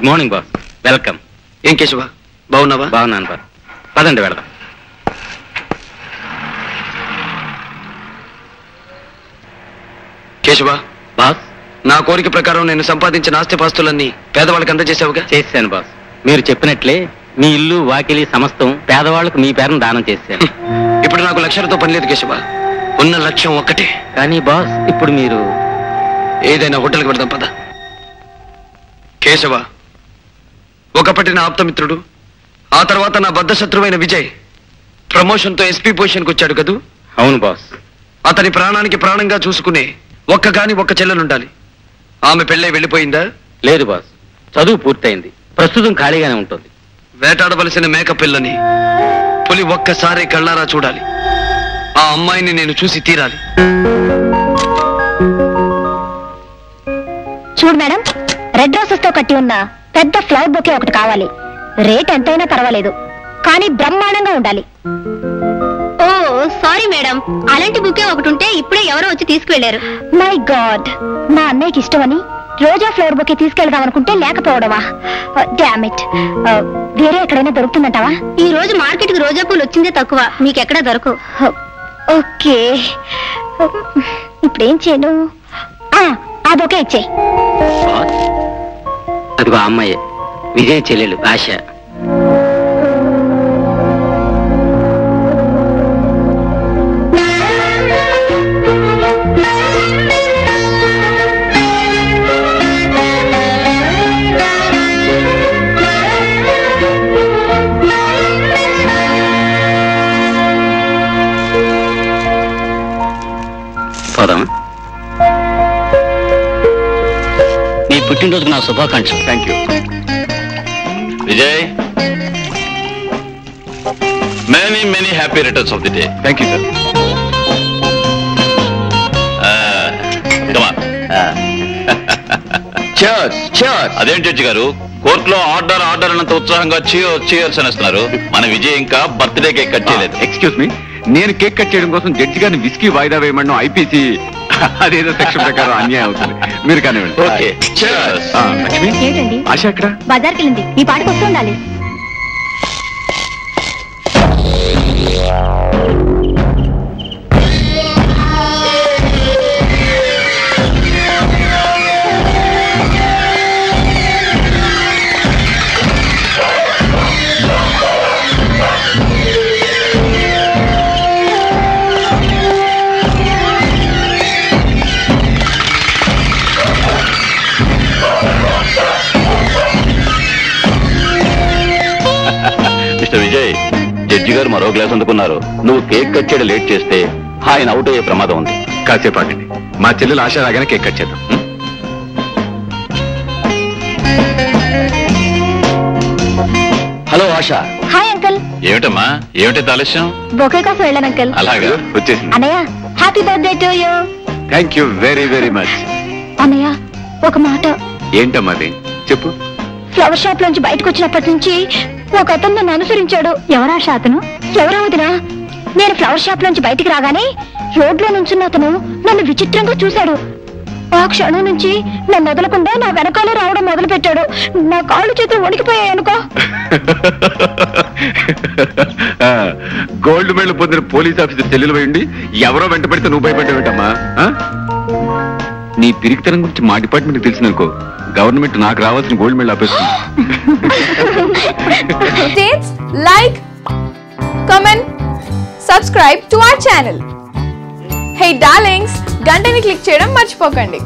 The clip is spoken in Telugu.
Good morning boss. వెల్కమ్. ఏం కేశవ, బాగున్నావా? బాగున్నాను బాస్. పదండి వెళదాం. కేశవ బాస్, నా కోరిక ప్రకారం నేను సంపాదించిన ఆస్తిపాస్తులన్నీ పేదవాళ్ళకి అందజేసావుగా? చేశాను బాస్. మీరు చెప్పినట్లే మీ ఇల్లు వాకిలి సమస్తం పేదవాళ్లకు మీ పేరును దానం చేశాను. ఇప్పుడు నాకు లక్ష్యాలతో పని లేదు కేశవ, ఉన్న లక్ష్యం ఒక్కటే. కానీ బాస్, ఇప్పుడు మీరు ఏదైనా హోటల్కి పెడదాం పద. కేశవ, ఒకప్పటి నా ఆప్తమిత్రుడు, ఆ తర్వాత నా బద్ధశత్రువైన విజయ్ ప్రమోషన్తో ఎస్పీ పొజిషన్కి వచ్చాడు కదూ? అవును బాస్. అతని ప్రాణానికి ప్రాణంగా చూసుకునే ఒక్క చెల్లెలుండాలి. ఆమె పెళ్ళై వెళ్ళిపోయిందా? లేదు బాస్, చదువు పూర్తయింది, ప్రస్తుతం ఖాళీగానే ఉంటుంది. వేటాడవలసిన మేక పిల్లని పులి ఒక్కసారి కళ్ళారా చూడాలి. ఆ అమ్మాయిని నేను చూసి తీరాలి. చూడు మేడం, రెడ్ రోసెస్ తో కట్టి ఉన్న పెద్ద ఫ్లవర్ బొకే ఒకటి కావాలి. రేట్ ఎంతైనా పర్వాలేదు, కానీ బ్రహ్మాండంగా ఉండాలి. ఓ సారీ మేడం, అలాంటి బుకే ఒకటి ఉంటే ఇప్పుడే ఎవరో వచ్చి తీసుకువెళ్లారు. మై గాడ్, మా అన్నయ్యకి ఇష్టమని రోజా ఫ్లవర్ బొకే తీసుకెళ్దాం అనుకుంటే లేకపోవడమా? Damn it. వేరే ఎక్కడైనా దొరుకుతుందంటావా? ఈ రోజు మార్కెట్ కి రోజా పూలు వచ్చిందే తక్కువ, మీకెక్కడా దొరకవు. ఓకే, ఇప్పుడేం చేయను? ఆ బొకే ఇచ్చేయి. బాస్, అదిగో అమ్మాయి విజయ్ చెల్లెలు ఆశ. పోదామా? నీ పుట్టినరోజుకు నా శుభాకాంక్షలు. Thank you Vijay. Many happy returns of the day. Thank you sir. అదేంటి జడ్జి గారు, కోర్టులో ఆర్డర్ అన్నంత ఉత్సాహంగా చీయర్స్ అనేస్తున్నారు. మన విజయ్ ఇంకా బర్త్డే కేక్ కట్ చేయలేదు. ఎక్స్క్యూజ్ మీ, నేను కేక్ కట్ చేయడం కోసం జడ్జి గారిని విస్కీ వాయిదా వేయమన్నా ఐపీసీ అదేదో సెక్షన్ ప్రకారం అన్యాయం అవుతుంది. మీరు కానివ్వండి. Okay, cheers. లక్ష్మి, ఏంటండి ఆశ ఎక్కడ? బజార్కి వెళ్ళింది, ఈ పాటకు వస్తూ ఉండాలి. మిస్టర్ విజయ్, జడ్జి గారు మరో గ్లాస్ అందుకున్నారు. నువ్వు కేక్ కట్ చేయడం లేట్ చేస్తే ఆయన అవుట్ అయ్యే ప్రమాదం ఉంది. కాసేపు ఆగండి, మా చెల్లెలు ఆశ రాగానే కేక్ కట్ చేద్దాం. హలో ఆశ. Hi uncle. ఏమిటమ్మా, ఏమిటి ఆలస్యం? బొకే కోసం వెళ్ళాను అంకుల్. అలాగా, వచ్చేసింది. అన్నయ్య, happy birthday to you. Thank you very much. అన్నయ్య, ఒక మాట. ఏంటమ్మా అది, చెప్పు. ఫ్లవర్ షాప్ లోంచి బయటకు వచ్చినప్పటి నుంచి ఒక అతను నన్ను అనుసరించాడు. ఎవరా అతను? ఎవరా వదినా? నేను ఫ్లవర్ షాప్ లోంచి బయటికి రాగానే రోడ్లో నుంచున్న అతను నన్ను విచిత్రంగా చూశాడు. ఆ క్షణం నుంచి నన్ను వదలకుండా నా వెనకాలే రావడం మొదలు పెట్టాడు. నా కాళ్ళు చేతులు వణికిపోయాయి అనుకో. గోల్డ్ మెడల్ పొందిన పోలీస్ ఆఫీసర్ చెల్లెలు పోయింది, ఎవరో వెంట పెడితే నువ్వు భయపడ్డావేంటమ్మా? నీ పిరికితనం గురించి మా డిపార్ట్మెంట్కి తెలిసిందనుకో, గవర్నమెంట్ నాకు రావాల్సిన గోల్డ్ మెడల్ ఆపేస్తుంది. Like, comment, subscribe to our channel. Hey darlings, గంటని click చేయడం మర్చిపోకండి.